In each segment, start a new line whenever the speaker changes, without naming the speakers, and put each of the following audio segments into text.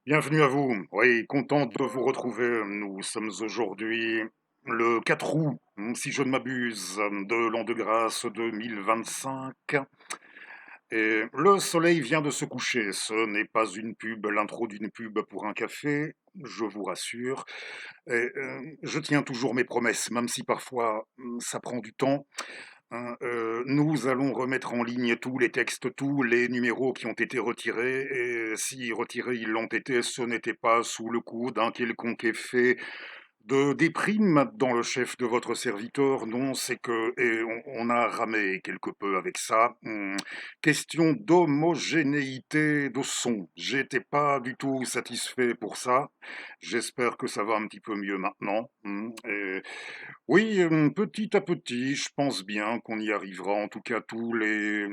Bienvenue à vous. Oui, content de vous retrouver. Nous sommes aujourd'hui le 4 août, si je ne m'abuse, de l'an de grâce 2025. Et le soleil vient de se coucher. Ce n'est pas une pub, l'intro d'une pub pour un café, je vous rassure. Et je tiens toujours mes promesses, même si parfois ça prend du temps. Nous allons remettre en ligne tous les textes, tous les numéros qui ont été retirés et si retirés ils l'ont été, ce n'était pas sous le coup d'un quelconque effet de déprime dans le chef de votre serviteur, non, c'est que et on a ramé quelque peu avec ça. Question d'homogénéité de son. J'étais pas du tout satisfait pour ça. J'espère que ça va un petit peu mieux maintenant, et oui, petit à petit, je pense bien qu'on y arrivera. En tout cas, tous les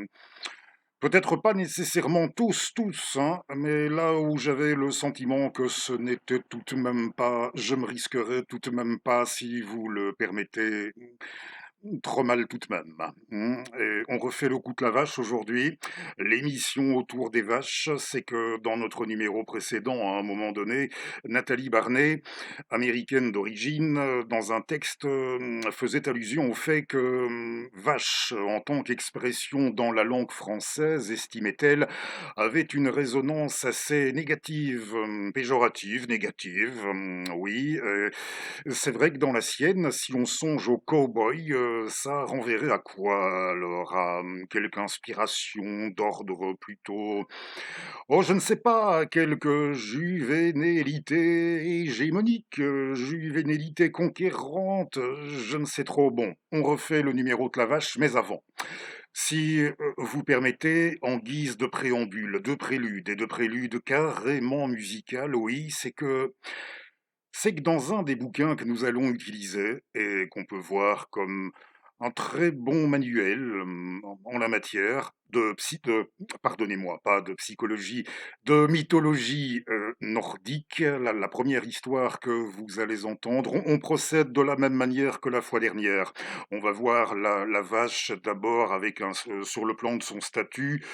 peut-être pas nécessairement tous, hein, mais là où j'avais le sentiment que ce n'était tout de même pas je me risquerais tout de même pas, si vous le permettez, trop mal tout de même. Et on refait le coup de la vache aujourd'hui. L'émission autour des vaches, c'est que dans notre numéro précédent, à un moment donné, Nathalie Barnet, américaine d'origine, dans un texte, faisait allusion au fait que vache, en tant qu'expression dans la langue française, estimait-elle, avait une résonance assez négative, péjorative, négative, oui. C'est vrai que dans la sienne, si on songe au cow-boy, ça renverrait à quoi alors? À, quelque inspiration d'ordre plutôt, oh je ne sais pas, quelque juvénélité hégémonique, juvénélité conquérante, je ne sais trop. Bon, on refait le numéro de la vache, mais avant, si, vous permettez, en guise de préambule, de prélude et de prélude carrément musical, oui, c'est que dans un des bouquins que nous allons utiliser et qu'on peut voir comme un très bon manuel en la matière pardonnez-moi, pas de psychologie, de mythologie nordique, la première histoire que vous allez entendre, on procède de la même manière que la fois dernière. On va voir la vache d'abord avec sur le plan de son statut.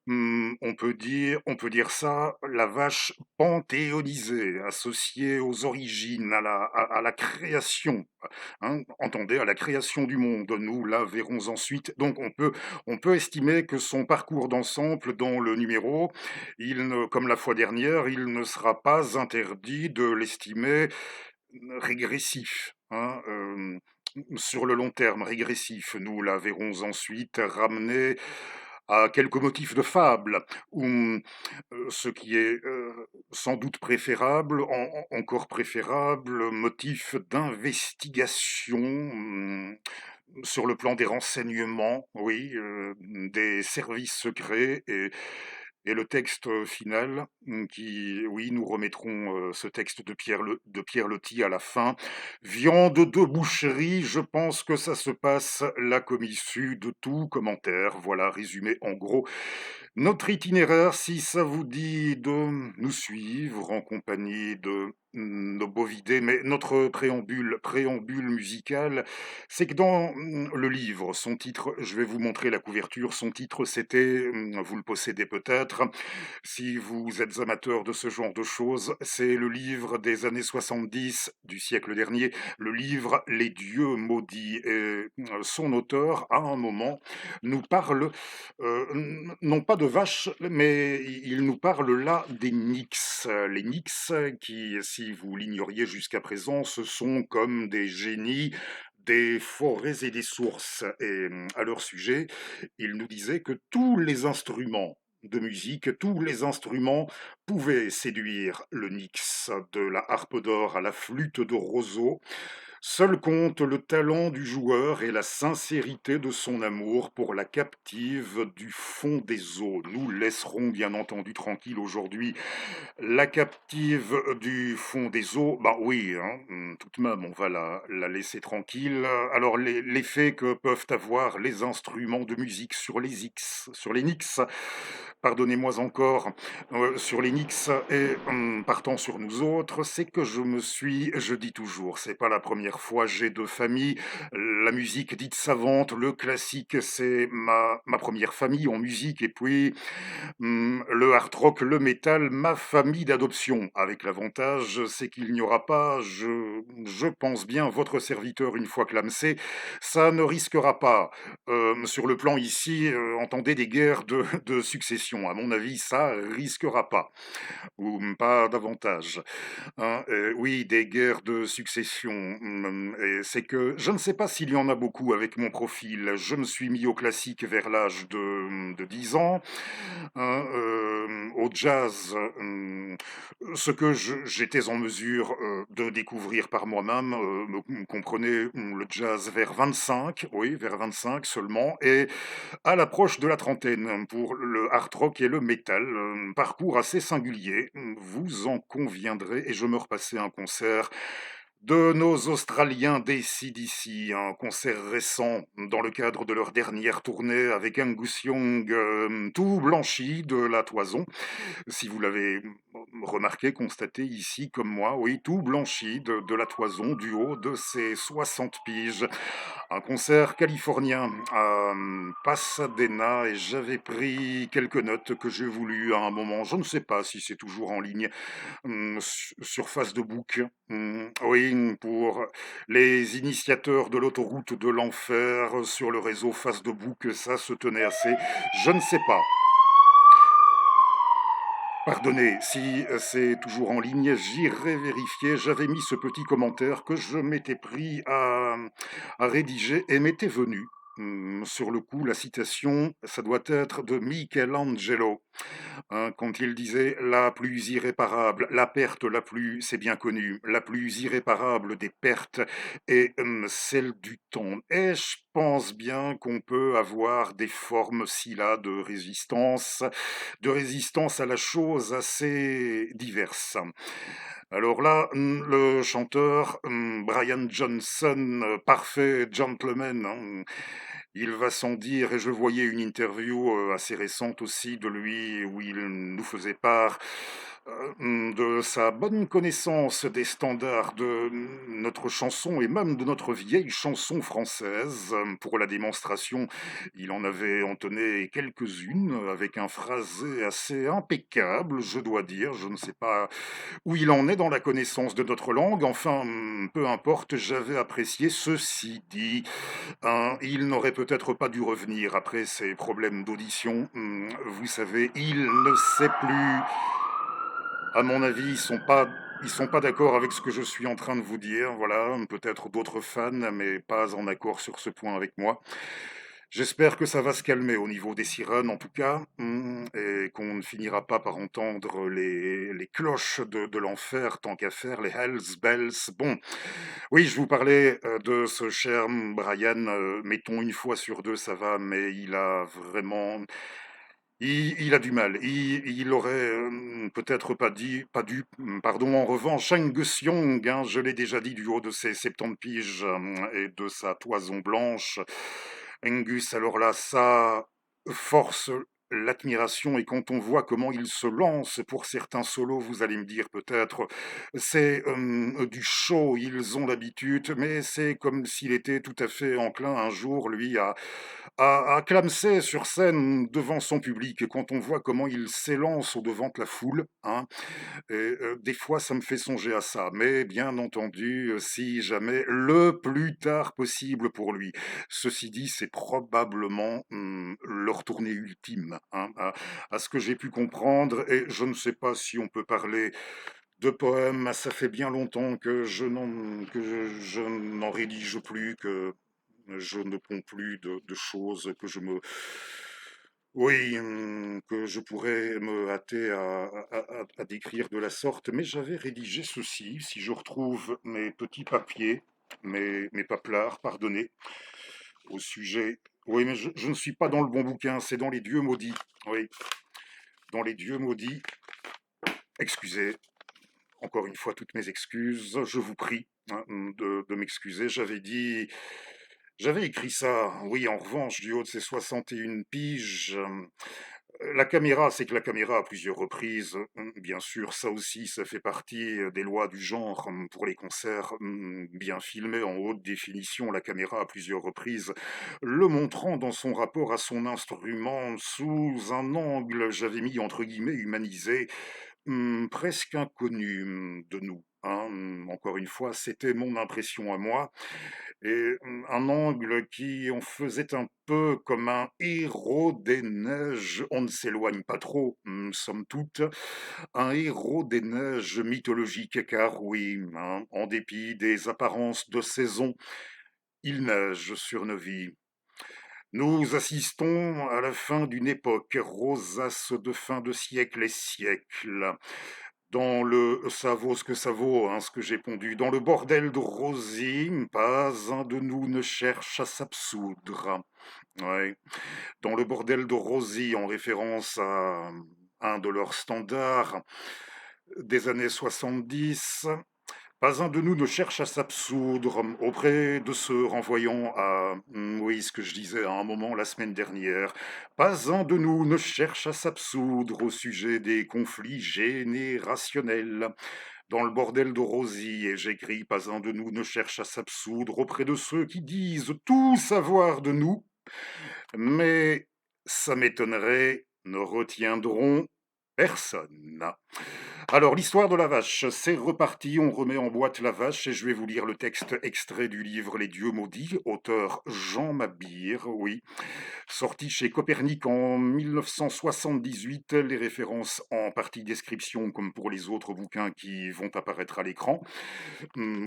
On peut dire ça, la vache panthéonisée, associée aux origines, à la création, hein, entendez, à la création du monde. Nous la verrons ensuite. Donc on peut estimer que son parcours d'ensemble dans le numéro, comme la fois dernière, il ne sera pas interdit de l'estimer régressif, hein, sur le long terme, régressif. Nous la verrons ensuite ramener à quelques motifs de fable, ou ce qui est sans doute préférable, encore préférable, motif d'investigation sur le plan des renseignements, oui, des services secrets et le texte final, qui, oui, nous remettrons ce texte de Pierre Loti à la fin. Viande de boucherie, je pense que ça se passe là comme issu de tout commentaire. Voilà, résumé en gros. Notre itinéraire, si ça vous dit de nous suivre en compagnie de nos bovidés, mais notre préambule musical, c'est que dans le livre, son titre, je vais vous montrer la couverture, son titre c'était, vous le possédez peut-être, si vous êtes amateur de ce genre de choses, c'est le livre des années 70 du siècle dernier, le livre Les dieux maudits. Et son auteur, à un moment, nous parle, non pas de vaches, mais il nous parle là des nix. Les nix qui, si vous l'ignoriez jusqu'à présent, ce sont comme des génies des forêts et des sources. Et à leur sujet, il nous disait que tous les instruments de musique, tous les instruments pouvaient séduire le nix, de la harpe d'or à la flûte de roseau. Seul compte le talent du joueur et la sincérité de son amour pour la captive du fond des eaux. Nous laisserons bien entendu tranquille aujourd'hui la captive du fond des eaux. Bah oui, hein, tout de même, on va la laisser tranquille. Alors l'effet que peuvent avoir les instruments de musique sur les Nix, pardonnez-moi encore, sur les Nix et partant sur nous autres, c'est que je dis toujours, c'est pas la première fois, j'ai 2 familles. La musique dite savante, le classique, c'est ma première famille en musique et puis, le hard rock, le métal, ma famille d'adoption. Avec l'avantage, c'est qu'il n'y aura pas, je pense bien, votre serviteur une fois clamsé, ça ne risquera pas. Sur le plan ici, entendez des guerres de succession. À mon avis, ça risquera pas ou pas davantage. Hein, oui, des guerres de succession, et c'est que je ne sais pas s'il y en a beaucoup avec mon profil. Je me suis mis au classique vers l'âge de 10 ans, hein, au jazz, ce que j'étais en mesure, de découvrir par moi-même, me comprenez, le jazz vers 25, oui, vers 25 seulement et à l'approche de la trentaine, pour le hard rock et le métal, parcours assez singulier, vous en conviendrez et je me repassais un concert de nos Australiens d'AC/DC, un concert récent dans le cadre de leur dernière tournée avec Angus Young, tout blanchi de la toison. Si vous l'avez remarqué, constaté ici comme moi, oui, tout blanchi de la toison du haut de ses 60 piges. Un concert californien à Pasadena et j'avais pris quelques notes que j'ai voulu à un moment, je ne sais pas si c'est toujours en ligne, sur Facebook. Oui, pour les initiateurs de l'autoroute de l'enfer sur le réseau Facebook, ça se tenait assez, je ne sais pas. Pardonnez, si c'est toujours en ligne, j'irai vérifier. J'avais mis ce petit commentaire que je m'étais pris à rédiger et m'était venu. Sur le coup, la citation, ça doit être de Michelangelo, hein, quand il disait la plus irréparable, la perte la plus, c'est bien connu, la plus irréparable des pertes est celle du temps. Et je pense bien qu'on peut avoir des formes, si là, de résistance à la chose assez diverses. Alors là, le chanteur Brian Johnson, parfait gentleman, hein, il va sans dire, et je voyais une interview assez récente aussi de lui où il nous faisait part de sa bonne connaissance des standards de notre chanson et même de notre vieille chanson française. Pour la démonstration, il en avait entonné quelques-unes avec un phrasé assez impeccable, je dois dire. Je ne sais pas où il en est dans la connaissance de notre langue. Enfin, peu importe, j'avais apprécié. Ceci dit, hein, il n'aurait peut-être pas dû revenir après ses problèmes d'audition. Vous savez, il ne sait plus. À mon avis, ils sont pas d'accord avec ce que je suis en train de vous dire. Voilà, peut-être d'autres fans, mais pas en accord sur ce point avec moi. J'espère que ça va se calmer au niveau des sirènes, en tout cas, et qu'on ne finira pas par entendre les cloches de l'enfer, tant qu'à faire, les Hells Bells. Bon, oui, je vous parlais de ce cher Brian, mettons une fois sur deux, ça va, mais il a vraiment il a du mal. Il aurait peut-être pas dû, pardon, en revanche, Angus Young, hein, je l'ai déjà dit, du haut de ses 70 piges et de sa toison blanche. Angus, alors là, ça force l'admiration et quand on voit comment il se lance pour certains solos, vous allez me dire peut-être, c'est du show, ils ont l'habitude, mais c'est comme s'il était tout à fait enclin un jour, lui, à clamser sur scène devant son public. Et quand on voit comment il s'élance au-devant de la foule, hein, et, des fois ça me fait songer à ça. Mais bien entendu, si jamais le plus tard possible pour lui. Ceci dit, c'est probablement leur tournée ultime, hein, à ce que j'ai pu comprendre. Et je ne sais pas si on peut parler de poèmes. Ça fait bien longtemps que je n'en rédige plus, que je ne ponds plus de choses que je me oui, que je pourrais me hâter à décrire de la sorte, mais j'avais rédigé ceci, si je retrouve mes petits papiers, mes paplards, pardonnez, au sujet oui, mais je ne suis pas dans le bon bouquin, c'est dans les dieux maudits, oui, dans les dieux maudits. Excusez, encore une fois, toutes mes excuses, je vous prie, hein, de m'excuser. J'avais écrit ça, oui, en revanche, du haut de ces 61 piges, La caméra, c'est que la caméra à plusieurs reprises, bien sûr, ça aussi, ça fait partie, des lois du genre, pour les concerts, bien filmés en haute définition, la caméra à plusieurs reprises, le montrant dans son rapport à son instrument sous un angle, j'avais mis entre guillemets «humanisé», presque inconnu, de nous, hein, encore une fois, c'était mon impression à moi et un angle qui en faisait un peu comme un héros des neiges. On ne s'éloigne pas trop, somme toute, un héros des neiges mythologiques, car oui, hein, en dépit des apparences de saison, il neige sur nos vies. Nous assistons à la fin d'une époque, rosace de fin de siècle et siècle. Dans le ça vaut ce que ça vaut, hein, ce que j'ai pondu. Dans le bordel de Rosie, pas un de nous ne cherche à s'absoudre. Ouais. Dans le bordel de Rosie, en référence à un de leurs standards des années 70, pas un de nous ne cherche à s'absoudre auprès de ceux renvoyant à, oui, ce que je disais à un moment la semaine dernière. Pas un de nous ne cherche à s'absoudre au sujet des conflits générationnels. Dans le bordel de Rosie, et j'écris, pas un de nous ne cherche à s'absoudre auprès de ceux qui disent tout savoir de nous, mais ça m'étonnerait, ne retiendront personne. Alors, l'histoire de la vache, c'est reparti, on remet en boîte la vache et je vais vous lire le texte extrait du livre Les Dieux maudits, auteur Jean Mabir, oui, sorti chez Copernic en 1978, les références en partie description comme pour les autres bouquins qui vont apparaître à l'écran.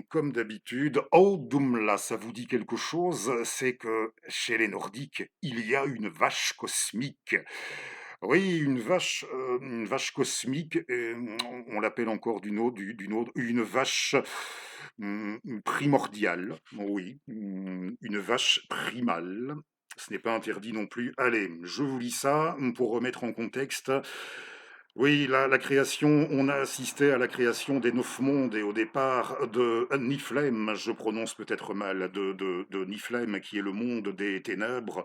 Comme d'habitude, Audumla, ça vous dit quelque chose? C'est que chez les Nordiques, il y a une vache cosmique. Oui, une vache cosmique, et on l'appelle encore d'une autre une vache, primordiale, oui, une vache primale. Ce n'est pas interdit non plus. Allez, je vous lis ça, pour remettre en contexte. Oui, la création, on a assisté à la création des 9 mondes et au départ de Niflheim, je prononce peut-être mal, de Niflheim, qui est le monde des ténèbres.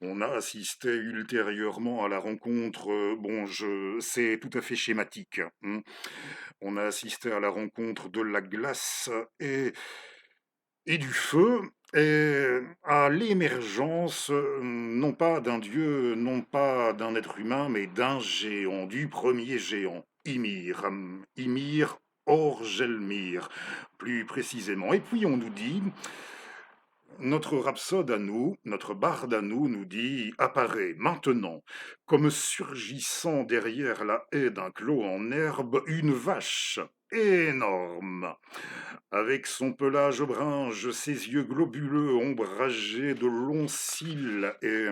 On a assisté ultérieurement à la rencontre, bon, c'est tout à fait schématique, on a assisté à la rencontre de la glace et du feu, et à l'émergence, non pas d'un dieu, non pas d'un être humain, mais d'un géant, du premier géant, Ymir, Ymir Orgelmir, plus précisément. Et puis on nous dit, notre rhapsode à nous, notre barde à nous, nous dit apparaît maintenant, comme surgissant derrière la haie d'un clos en herbe, une vache énorme, avec son pelage brunge, ses yeux globuleux ombragés de longs cils et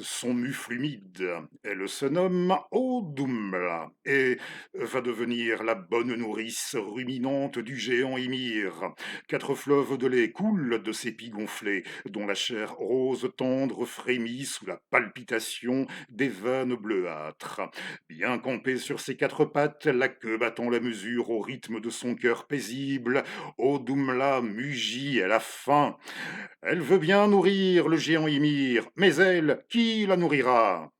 son mufle humide. Elle se nomme Odumla et va devenir la bonne nourrice ruminante du géant Ymir. 4 fleuves de lait coulent de ses pis gonflés, dont la chair rose tendre frémit sous la palpitation des veines bleuâtres. Bien campée sur ses 4 pattes, la queue battant la mesure au rythme de son cœur paisible, Odumla mugit, elle a faim. Elle veut bien nourrir le géant Ymir, mais elle, qui la nourrira?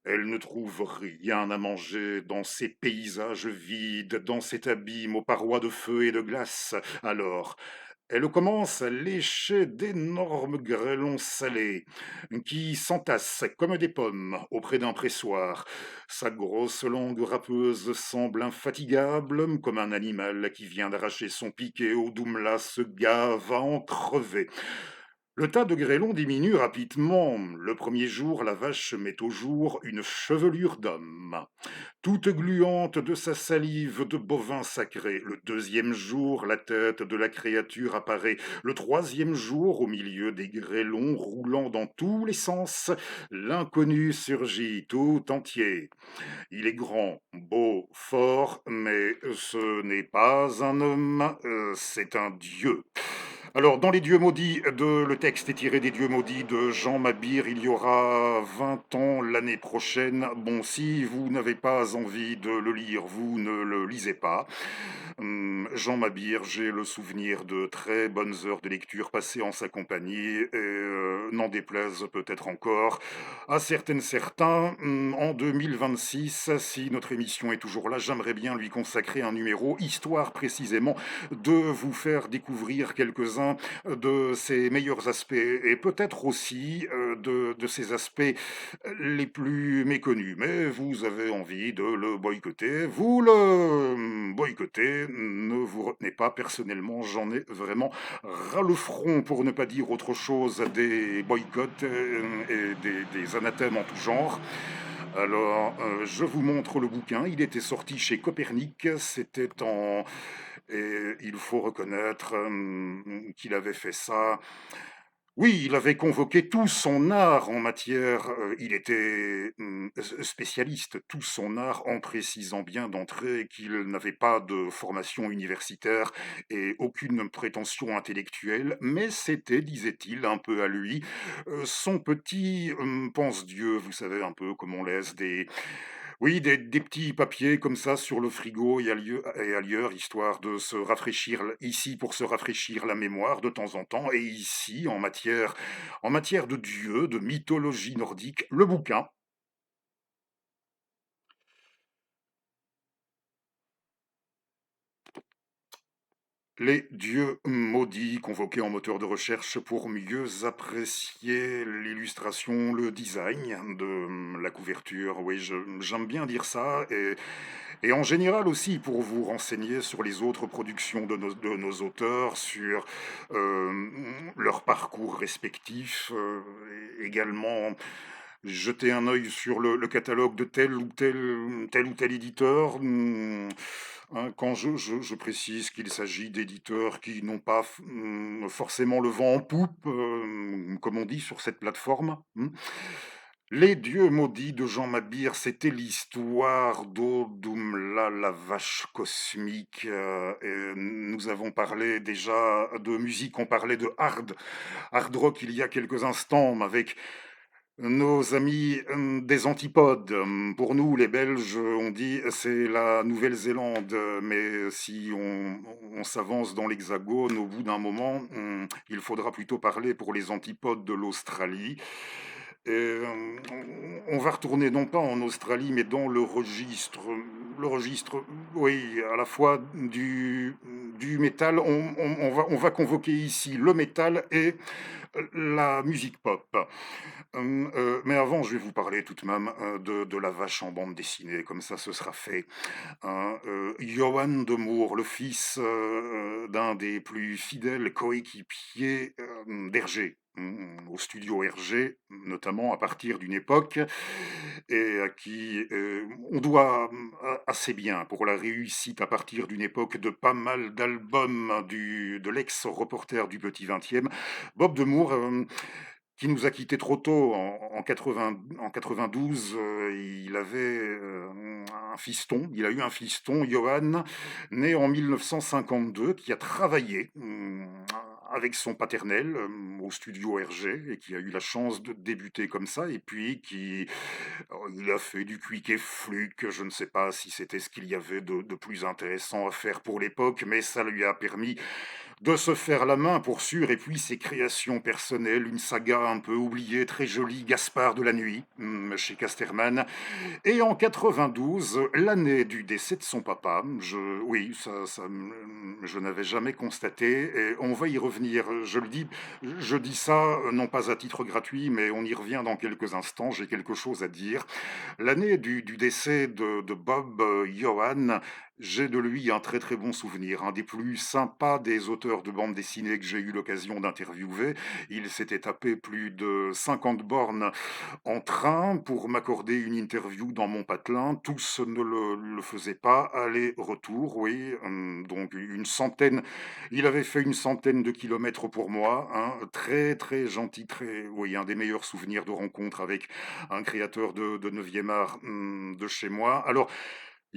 Elle ne trouve rien à manger dans ces paysages vides, dans cet abîme aux parois de feu et de glace. Alors, elle commence à lécher d'énormes grêlons salés qui s'entassent comme des pommes auprès d'un pressoir. Sa grosse langue râpeuse semble infatigable, comme un animal qui vient d'arracher son piquet au Doumla se gave à en crever. Le tas de grêlons diminue rapidement. Le premier jour, la vache met au jour une chevelure d'homme, toute gluante de sa salive de bovin sacré. Le deuxième jour, la tête de la créature apparaît. Le troisième jour, au milieu des grêlons roulant dans tous les sens, l'inconnu surgit tout entier. Il est grand, beau, fort, mais ce n'est pas un homme, c'est un dieu. Alors, dans Les Dieux maudits, le texte est tiré des Dieux maudits de Jean Mabir. Il y aura 20 ans l'année prochaine. Bon, si vous n'avez pas envie de le lire, vous ne le lisez pas. Jean Mabir, j'ai le souvenir de très bonnes heures de lecture passées en sa compagnie, et n'en déplaise peut-être encore à certains. En 2026, si notre émission est toujours là, j'aimerais bien lui consacrer un numéro, histoire précisément de vous faire découvrir quelques-uns de ses meilleurs aspects et peut-être aussi de ses aspects les plus méconnus. Mais vous avez envie de le boycotter, vous le boycottez, ne vous retenez pas. Personnellement, j'en ai vraiment ras le front, pour ne pas dire autre chose, des boycotts et des anathèmes en tout genre. Alors, je vous montre le bouquin. Il était sorti chez Copernic. C'était en... Et il faut reconnaître qu'il avait fait ça. Oui, il avait convoqué tout son art en matière, il était spécialiste, tout son art, en précisant bien d'entrée qu'il n'avait pas de formation universitaire et aucune prétention intellectuelle, mais c'était, disait-il, un peu à lui, son petit pense-Dieu, vous savez, un peu comme on laisse oui, des petits papiers comme ça sur le frigo et ailleurs, histoire de se rafraîchir, ici pour se rafraîchir la mémoire de temps en temps, et ici, en matière de dieux, de mythologie nordique, le bouquin. Les dieux maudits, convoqués en moteur de recherche pour mieux apprécier l'illustration, le design de la couverture. Oui, j'aime bien dire ça. Et en général aussi, pour vous renseigner sur les autres productions de nos auteurs, sur euh, leur parcours respectif, également jeter un œil sur le catalogue de tel ou tel éditeur. Hein, quand je précise qu'il s'agit d'éditeurs qui n'ont pas forcément le vent en poupe, comme on dit sur cette plateforme. Les dieux maudits de Jean Mabir, c'était l'histoire d'Odumla, la vache cosmique. Et nous avons parlé déjà de musique, on parlait de hard rock il y a quelques instants, avec nos amis des antipodes. Pour nous, les Belges, on dit c'est la Nouvelle-Zélande, mais si on s'avance dans l'Hexagone, au bout d'un moment, il faudra plutôt parler pour les antipodes de l'Australie. Et, on va retourner non pas en Australie, mais dans le registre, oui, à la fois du métal. On va convoquer ici le métal et la musique pop. Mais avant, je vais vous parler tout de même de la vache en bande dessinée, comme ça ce sera fait. Hein. Johan de Moor, le fils d'un des plus fidèles coéquipiers d'Hergé, au studio Hergé, notamment à partir d'une époque, et à qui on doit assez bien pour la réussite à partir d'une époque de pas mal d'albums de l'ex-reporter du Petit 20e. Bob de Moor, qui nous a quittés trop tôt en 92. Il avait un fiston, il a eu un fiston, Johan, né en 1952, qui a travaillé avec son paternel au studio Hergé, et qui a eu la chance de débuter comme ça, et puis il a fait du quick et fluke. Je ne sais pas si c'était ce qu'il y avait de plus intéressant à faire pour l'époque, mais ça lui a permis de se faire la main pour sûr. Et puis ses créations personnelles, une saga un peu oubliée, très jolie, Gaspard de la nuit, chez Casterman. Et en 92, l'année du décès de son papa, oui, je n'avais jamais constaté, et on va y revenir. Je dis ça non pas à titre gratuit, mais on y revient dans quelques instants. J'ai quelque chose à dire. L'année du décès de Bob Johan, j'ai de lui un très très bon souvenir, un des plus sympas des auteurs de bande dessinée que j'ai eu l'occasion d'interviewer. Il s'était tapé plus de 50 bornes en train pour m'accorder une interview dans mon patelin. Tous ne le faisaient pas, aller-retour, oui. Donc une centaine, il avait fait une centaine de kilomètres pour moi. Hein. Très très gentil, oui, un des meilleurs souvenirs de rencontre avec un créateur de 9e art de chez moi. Alors,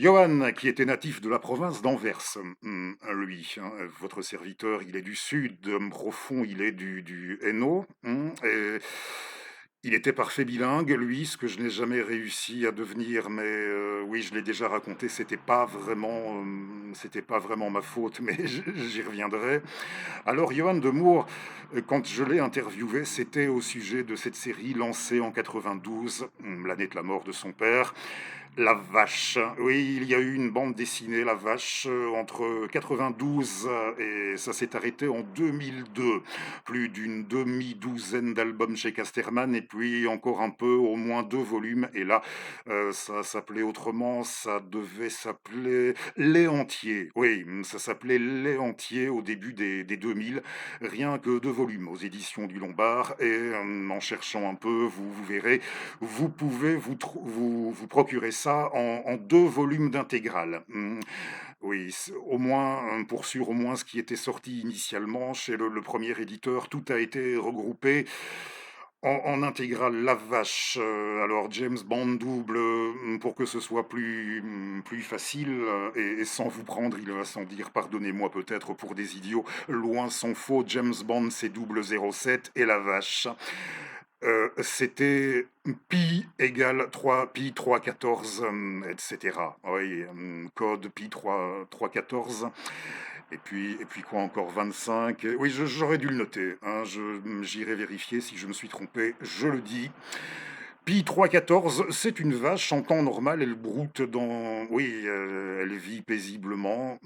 Johan, qui était natif de la province d'Anvers, lui, hein, votre serviteur, il est du sud, profond, il est du Hainaut, et il était parfait bilingue, lui, ce que je n'ai jamais réussi à devenir, mais oui, je l'ai déjà raconté, c'était pas vraiment ma faute, mais j'y reviendrai. Alors, Johan de Moor, quand je l'ai interviewé, c'était au sujet de cette série lancée en 92, l'année de la mort de son père. La Vache. Oui, il y a eu une bande dessinée, La Vache, entre 92 et ça s'est arrêté en 2002. Plus d'une demi-douzaine d'albums chez Casterman et puis encore un peu, au moins 2 volumes. Et là, ça s'appelait autrement, ça devait s'appeler Les Entiers. Oui, ça s'appelait Les Entiers au début des 2000. Rien que 2 volumes aux éditions du Lombard. Et en cherchant un peu, vous verrez, vous pouvez vous procurer ça en 2 volumes d'intégrale. Oui, au moins, pour sûr, au moins ce qui était sorti initialement chez le premier éditeur, tout a été regroupé en intégrale. La Vache, alors James Bond double, pour que ce soit plus facile, et sans vous prendre, il va sans dire, pardonnez-moi peut-être pour des idiots, loin s'en faut, James Bond c'est 007 et La Vache. C'était pi égale 3 pi 314, etc. Oui, code pi 314. Et puis quoi encore, 25. Oui, j'aurais dû le noter, hein, j'irai vérifier si je me suis trompé, je le dis. Pi 314, c'est une vache en temps normal, elle broute dans... Oui, elle vit paisiblement.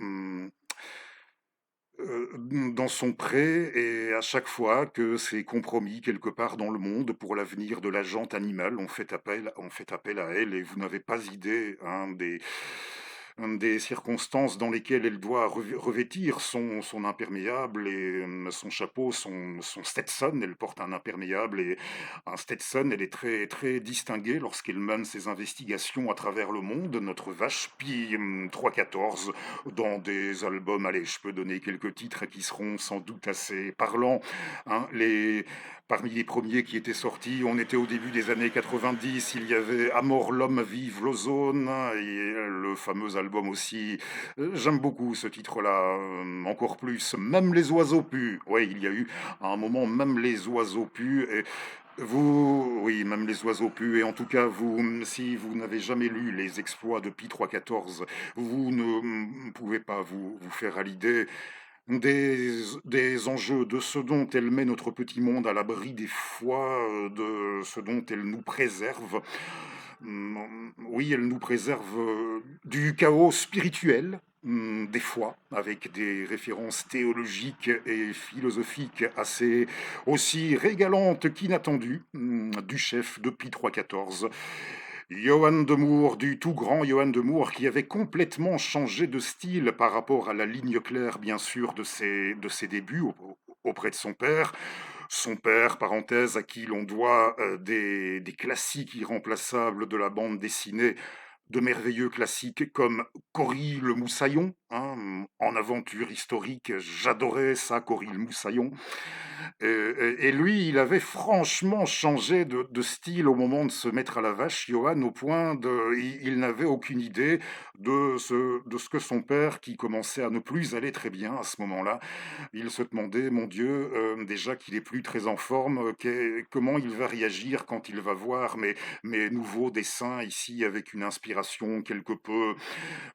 Dans son pré, et à chaque fois que c'est compromis quelque part dans le monde pour l'avenir de la jante animale, on fait appel à elle, et vous n'avez pas idée, hein, des circonstances dans lesquelles elle doit revêtir son imperméable et son chapeau, son Stetson. Elle porte un imperméable et un Stetson. Elle est très, très distinguée lorsqu'elle mène ses investigations à travers le monde. Notre vache Pi 314 dans des albums. Allez, je peux donner quelques titres qui seront sans doute assez parlants, hein. Parmi les premiers qui étaient sortis, on était au début des années 90, il y avait À mort l'homme, vive l'ozone, et le fameux album aussi. J'aime beaucoup ce titre-là, encore plus. Même les oiseaux puent. Oui, il y a eu à un moment même les oiseaux puent. Et oui, même les oiseaux puent, et en tout cas, si vous n'avez jamais lu les exploits de Pi 314, vous ne pouvez pas vous faire à l'idée des enjeux, de ce dont elle met notre petit monde à l'abri des fois, de ce dont elle nous préserve. Oui, elle nous préserve du chaos spirituel, des fois, avec des références théologiques et philosophiques assez aussi régalantes qu'inattendues, du chef de Pi 314. Johan de Moor, du tout grand Johan de Moor, qui avait complètement changé de style par rapport à la ligne claire, bien sûr, de ses débuts auprès de son père. Son père, parenthèse, à qui l'on doit des classiques irremplaçables de la bande dessinée, de merveilleux classiques comme Cory le Moussaillon, hein, en aventure historique. J'adorais ça, Cory le Moussaillon. Et lui, il avait franchement changé de style au moment de se mettre à la vache, Johan, au point de... Il n'avait aucune idée de ce que son père, qui commençait à ne plus aller très bien à ce moment-là, il se demandait, mon Dieu, déjà qu'il est plus très en forme, comment il va réagir quand il va voir mes nouveaux dessins ici avec une inspiration quelque peu...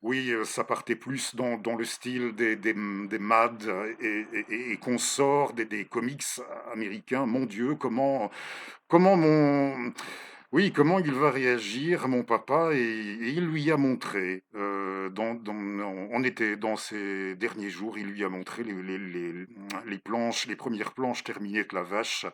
Oui, ça partait plus dans le style des MAD et consorts, des comics américains. Mon Dieu, comment mon... Oui, comment il va réagir, mon papa, et il lui a montré, on était dans ces derniers jours, il lui a montré les planches, les premières planches terminées de La Vache.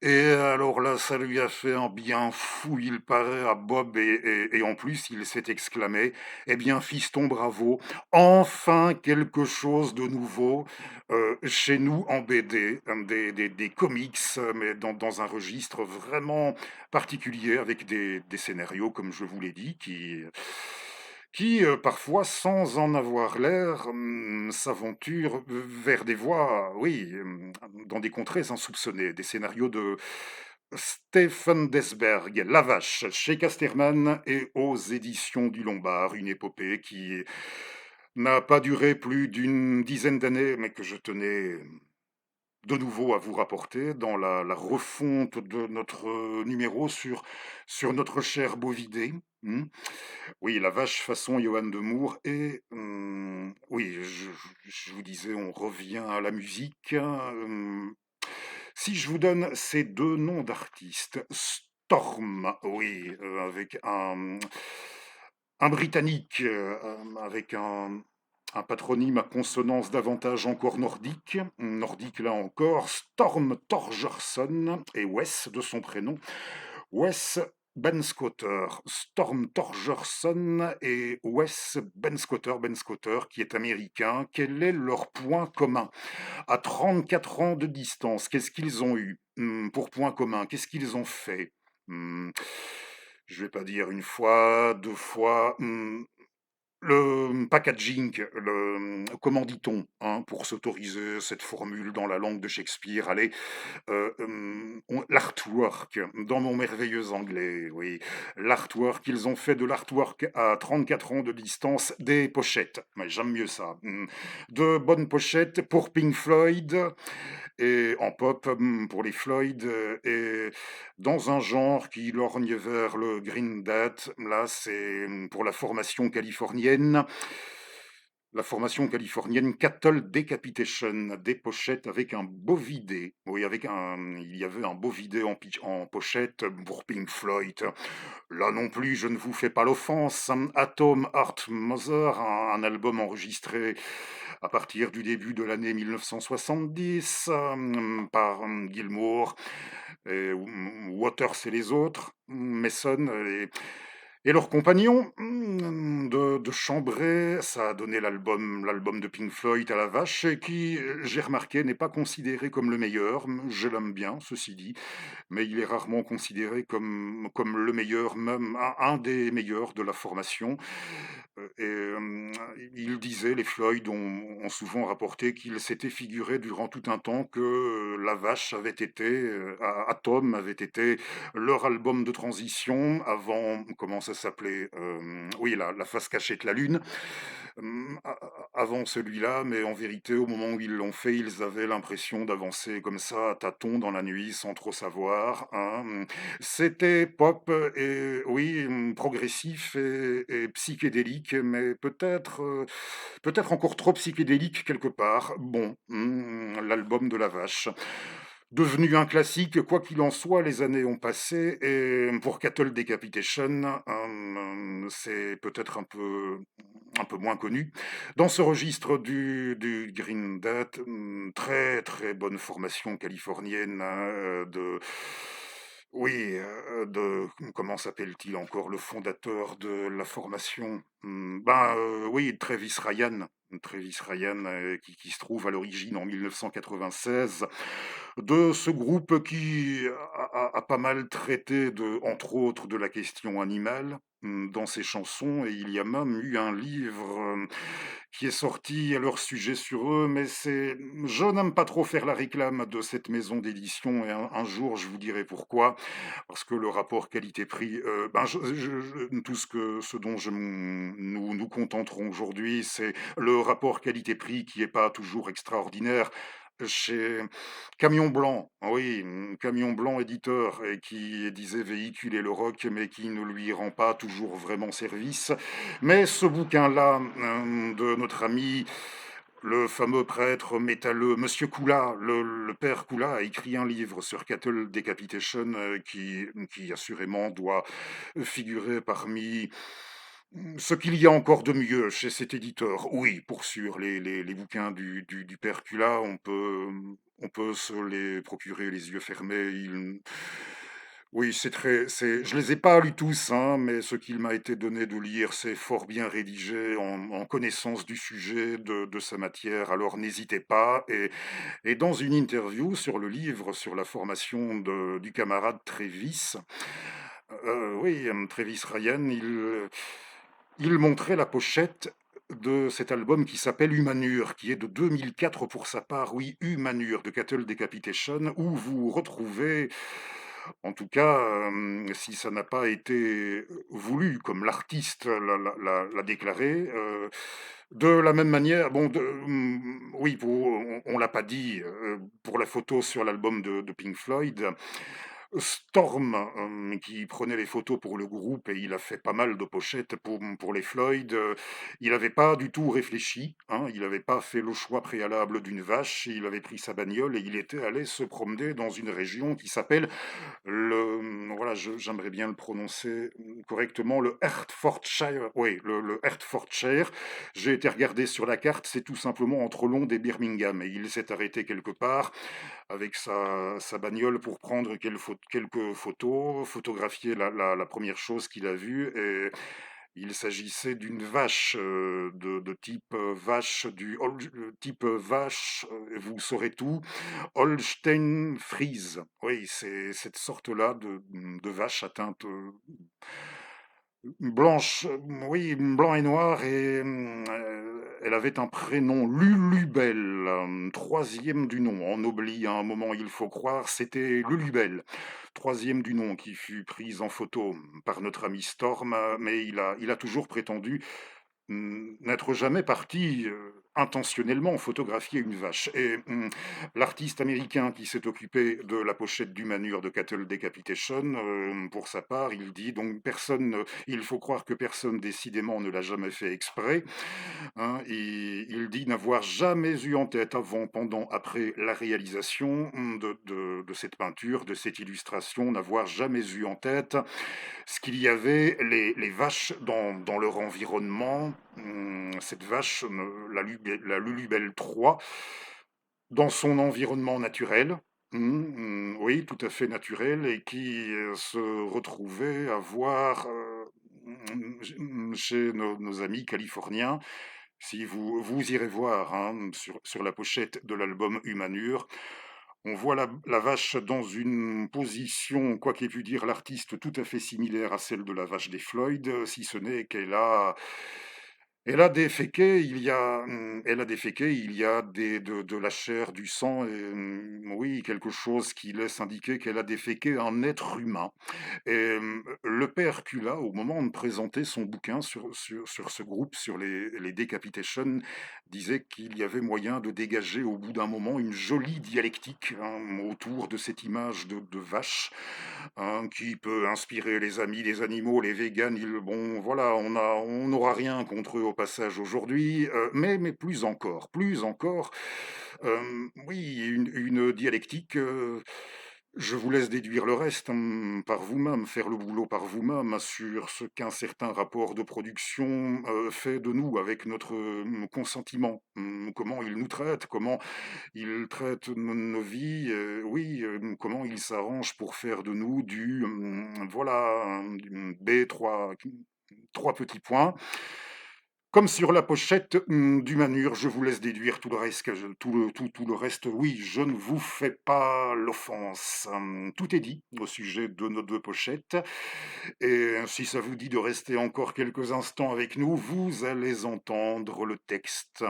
Et alors là, ça lui a fait un bien fou, il paraît, à Bob, et en plus, il s'est exclamé: «Eh bien, fiston, bravo, enfin quelque chose de nouveau, chez nous en BD, des comics, mais dans un registre vraiment particulier, avec des scénarios, comme je vous l'ai dit, qui parfois, sans en avoir l'air, s'aventurent vers des voies, oui, dans des contrées insoupçonnées, des scénarios Stephen Desberg, La Vache, chez Casterman et aux éditions du Lombard, une épopée qui n'a pas duré plus d'une dizaine d'années, mais que je tenais de nouveau à vous rapporter dans la refonte de notre numéro sur notre cher bovidé. Oui, La Vache façon Johan de Moore. Et oui, je vous disais, on revient à la musique. Si je vous donne ces deux noms d'artistes, Storm, oui, avec un Britannique, avec un patronyme à consonance davantage encore nordique, nordique là encore, Storm Thorgerson, et Wes de son prénom, Wes Benscoter, Storm Thorgerson et Wes Benscoter, qui est américain. Quel est leur point commun? À 34 ans de distance, qu'est-ce qu'ils ont eu pour point commun? Qu'est-ce qu'ils ont fait? Hmm, je vais pas dire une fois, deux fois. Le packaging, comment dit-on, hein, pour s'autoriser cette formule dans la langue de Shakespeare? Allez, l'artwork, dans mon merveilleux anglais, oui. L'artwork, ils ont fait de l'artwork à 34 ans de distance, des pochettes. Ouais, j'aime mieux ça. De bonnes pochettes pour Pink Floyd et en pop pour les Floyd, et dans un genre qui lorgne vers le Green Death. Là, c'est pour la formation californienne Cattle Decapitation, des pochettes avec un bovidé. Oui, il y avait un bovidé en pochette pour Pink Floyd. Là non plus, je ne vous fais pas l'offense. Atom Heart Mother, un album enregistré à partir du début de l'année 1970 par Gilmour, et Waters et les autres, Mason et leurs compagnons de chambrée. Ça a donné l'album de Pink Floyd à la vache, et qui, j'ai remarqué, n'est pas considéré comme le meilleur. Je l'aime bien, ceci dit, mais il est rarement considéré comme le meilleur, même un des meilleurs de la formation. Il disait, les Floyd ont souvent rapporté qu'il s'était figuré durant tout un temps que La Vache avait été, Atom avait été leur album de transition avant, comment ça s'appelait? Oui, la face cachée de la Lune. Avant celui-là, mais en vérité, au moment où ils l'ont fait, ils avaient l'impression d'avancer comme ça, à tâtons dans la nuit, sans trop savoir, hein. C'était pop et oui, progressif et psychédélique, mais peut-être encore trop psychédélique quelque part. Bon, l'album de La Vache. Devenu un classique, quoi qu'il en soit, les années ont passé, et pour Cattle Decapitation, c'est peut-être un peu moins connu. Dans ce registre du Green Death, très très bonne formation californienne, hein, oui, comment s'appelle-t-il encore, le fondateur de la formation? Oui, Travis Ryan, qui se trouve à l'origine en 1996 de ce groupe qui a pas mal traité entre autres, de la question animale, dans ses chansons, et il y a même eu un livre, qui est sorti à leur sujet sur eux, mais je n'aime pas trop faire la réclame de cette maison d'édition, et un jour je vous dirai pourquoi. Parce que le rapport qualité-prix, tout ce dont nous contenterons aujourd'hui, c'est le rapport qualité-prix qui est pas toujours extraordinaire. Chez Camion Blanc, oui, Camion Blanc éditeur, et qui disait véhiculer le rock, mais qui ne lui rend pas toujours vraiment service. Mais ce bouquin-là, de notre ami, le fameux prêtre métalleux, Monsieur Koula, le père Koula, a écrit un livre sur Cattle Decapitation, qui assurément doit figurer parmi ce qu'il y a encore de mieux chez cet éditeur. Oui, pour sûr, les bouquins du père Koula, on peut se les procurer les yeux fermés. Oui, je les ai pas lus tous, hein, mais ce qu'il m'a été donné de lire, c'est fort bien rédigé, en connaissance du sujet, de sa matière. Alors n'hésitez pas. Et dans une interview sur le livre, sur la formation du camarade Travis, oui, Travis Ryan, il montrait la pochette de cet album qui s'appelle Humanure, qui est de 2004 pour sa part. Oui, Humanure de Cattle Decapitation, où vous retrouvez En tout cas, si ça n'a pas été, voulu comme l'artiste l'a déclaré, de la même manière, bon oui, on l'a pas dit, pour la photo sur l'album de Pink Floyd, Storm, qui prenait les photos pour le groupe et il a fait pas mal de pochettes pour les Floyd, il avait pas du tout réfléchi, hein, il avait pas fait le choix préalable d'une vache, il avait pris sa bagnole et il était allé se promener dans une région qui s'appelle voilà, j'aimerais bien le prononcer correctement, le Hertfordshire. Oui, le Hertfordshire. J'ai été regarder sur la carte, c'est tout simplement entre Londres et Birmingham. Et il s'est arrêté quelque part avec sa bagnole pour prendre quelques photos, photographier la première chose qu'il a vue. Et il s'agissait d'une vache de type vache type vache, vous saurez tout, Holstein Frise. Oui, c'est cette sorte-là de vache atteinte blanche, oui, blanc et noir, et elle avait un prénom Lulubelle, troisième du nom. On oublie à un moment, il faut croire, c'était Lulubelle, troisième du nom, qui fut prise en photo par notre ami Storm, mais il a toujours prétendu n'être jamais parti, intentionnellement photographier une vache. Et l'artiste américain qui s'est occupé de la pochette du Manure de Cattle Decapitation, pour sa part, il dit donc personne, il faut croire que personne décidément ne l'a jamais fait exprès, hein. Et il dit n'avoir jamais eu en tête avant, pendant, après la réalisation de cette peinture, de cette illustration, n'avoir jamais eu en tête ce qu'il y avait, les vaches dans leur environnement. Cette vache, la Lulubelle 3, dans son environnement naturel, oui, tout à fait naturel, et qui se retrouvait à voir chez nos amis californiens. Si vous irez voir, hein, sur la pochette de l'album Humanure, on voit la vache dans une position, quoi qu'ait pu dire l'artiste, tout à fait similaire à celle de la vache des Floyd, si ce n'est elle a déféqué, il y a de la chair, du sang, et oui, quelque chose qui laisse indiquer qu'elle a déféqué un être humain. Et le père Cula, au moment de présenter son bouquin sur ce groupe, sur les Decapitation, disait qu'il y avait moyen de dégager au bout d'un moment une jolie dialectique, hein, autour de cette image de vache, hein, qui peut inspirer les amis des animaux, les véganes. Bon, voilà, on n'aura rien contre eux au passage aujourd'hui, mais plus encore, oui, une dialectique. Je vous laisse déduire le reste, par vous-même, faire le boulot par vous-même sur ce qu'un certain rapport de production fait de nous avec notre consentiment. Comment il nous traite, comment il traite nos vies, oui, comment il s'arrange pour faire de nous voilà, du trois petits points. Comme sur la pochette, du Manure, je vous laisse déduire tout le reste, tout le reste, oui, je ne vous fais pas l'offense. Tout est dit au sujet de nos 2 pochettes, et si ça vous dit de rester encore quelques instants avec nous, vous allez entendre le texte.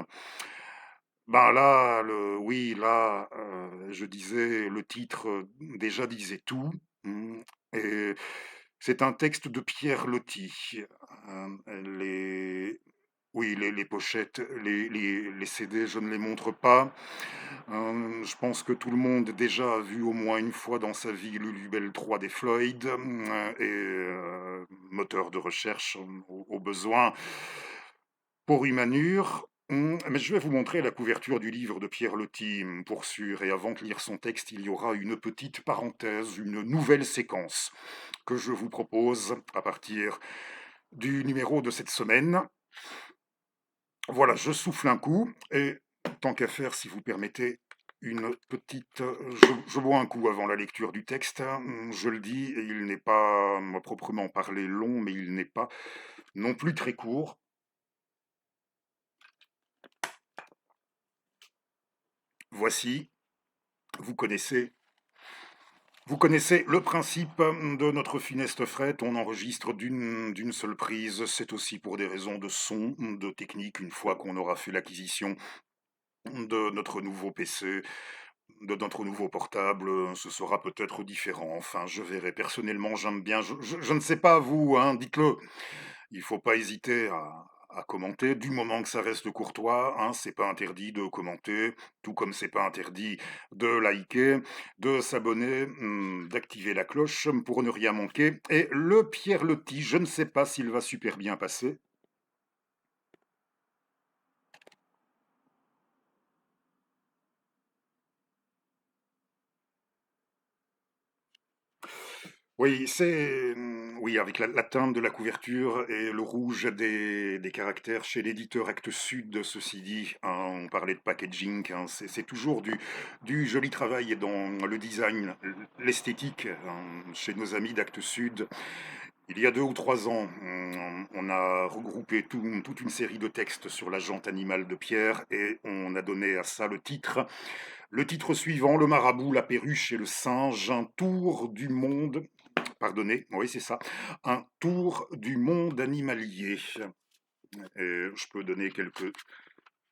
Ben là, je disais, le titre, déjà disait tout, et c'est un texte de Pierre Loti. Les Oui, les pochettes, les CD, je ne les montre pas. Je pense que tout le monde déjà a vu au moins une fois dans sa vie Lulubelle 3 des Floyd, et moteur de recherche, au besoin pour Humanure. Mais je vais vous montrer la couverture du livre de Pierre Loti, pour sûr, et avant de lire son texte, il y aura une petite parenthèse, une nouvelle séquence que je vous propose à partir du numéro de cette semaine. Voilà, je souffle un coup et tant qu'à faire, si vous permettez, une petite, je bois un coup avant la lecture du texte, hein. Je le dis, et il n'est pas, à proprement parler, long, mais il n'est pas non plus très court. Voici, vous connaissez vous connaissez le principe de notre funeste frette, on enregistre d'une seule prise, c'est aussi pour des raisons de son, de technique, une fois qu'on aura fait l'acquisition de notre nouveau PC. De notre nouveau portable, ce sera peut-être différent. Enfin, je verrai. Personnellement, j'aime bien. Je ne sais pas vous, hein, dites-le. Il faut pas hésiter à commenter, du moment que ça reste courtois, hein. C'est pas interdit de commenter, tout comme c'est pas interdit de liker, de s'abonner, d'activer la cloche pour ne rien manquer. Et le Pierre Loti, je ne sais pas s'il va super bien passer. Oui, oui, avec la teinte de la couverture et le rouge des caractères chez l'éditeur Actes Sud, ceci dit, hein, on parlait de packaging, hein, c'est toujours du joli travail dans le design, l'esthétique, hein, chez nos amis d'Actes Sud. Il y a 2 ou 3 ans, on a regroupé toute une série de textes sur la jante animale de Pierre et on a donné à ça le titre. Le titre suivant, Le marabout, la perruche et le singe, un tour du monde. Pardonnez, oui, c'est ça. Un tour du monde animalier. Je peux donner quelques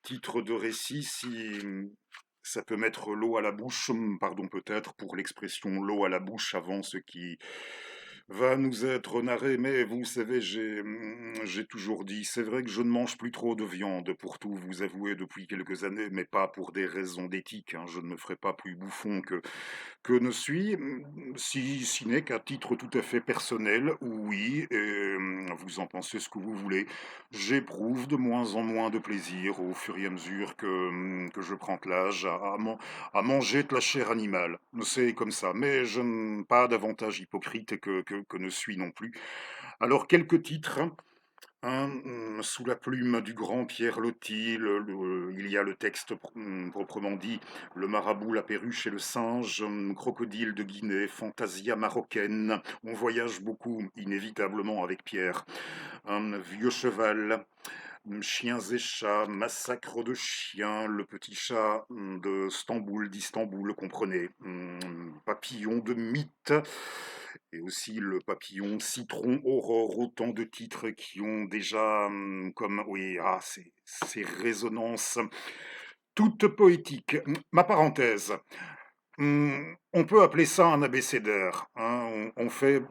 titres de récits si ça peut mettre l'eau à la bouche. Pardon peut-être pour l'expression l'eau à la bouche avant ce qui va nous être narré. Mais vous savez, j'ai toujours dit, c'est vrai que je ne mange plus trop de viande, pour tout vous avouer, depuis quelques années, mais pas pour des raisons d'éthique, hein. Je ne me ferai pas plus bouffon que ne suis, si n'est qu'à titre tout à fait personnel, oui, et vous en pensez ce que vous voulez. J'éprouve de moins en moins de plaisir au fur et à mesure que je prends de l'âge à manger de la chair animale. C'est comme ça, mais je n'ai pas davantage hypocrite que ne suis non plus. Alors, quelques titres. Hein, sous la plume du grand Pierre Loti, il y a le texte proprement dit, Le marabout, la perruche et le singe, Crocodile de Guinée, Fantasia marocaine. On voyage beaucoup, inévitablement, avec Pierre. Un vieux cheval, Chiens et chats, Massacre de chiens, Le petit chat de Stamboul, d'Istanbul, comprenez. Papillon de mythe, et aussi le papillon citron aurore, autant de titres qui ont déjà comme oui ces résonances toutes poétiques. Ma parenthèse. On peut appeler ça un abécédaire, hein. On fait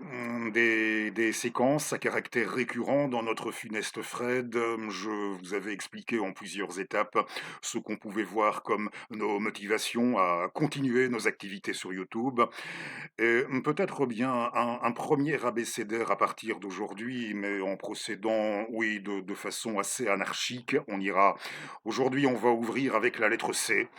des séquences à caractère récurrent dans notre funeste Fred. Je vous avais expliqué en plusieurs étapes ce qu'on pouvait voir comme nos motivations à continuer nos activités sur YouTube. Et peut-être bien un premier abécédaire à partir d'aujourd'hui, mais en procédant, oui, de façon assez anarchique. On ira. Aujourd'hui, on va ouvrir avec la lettre C.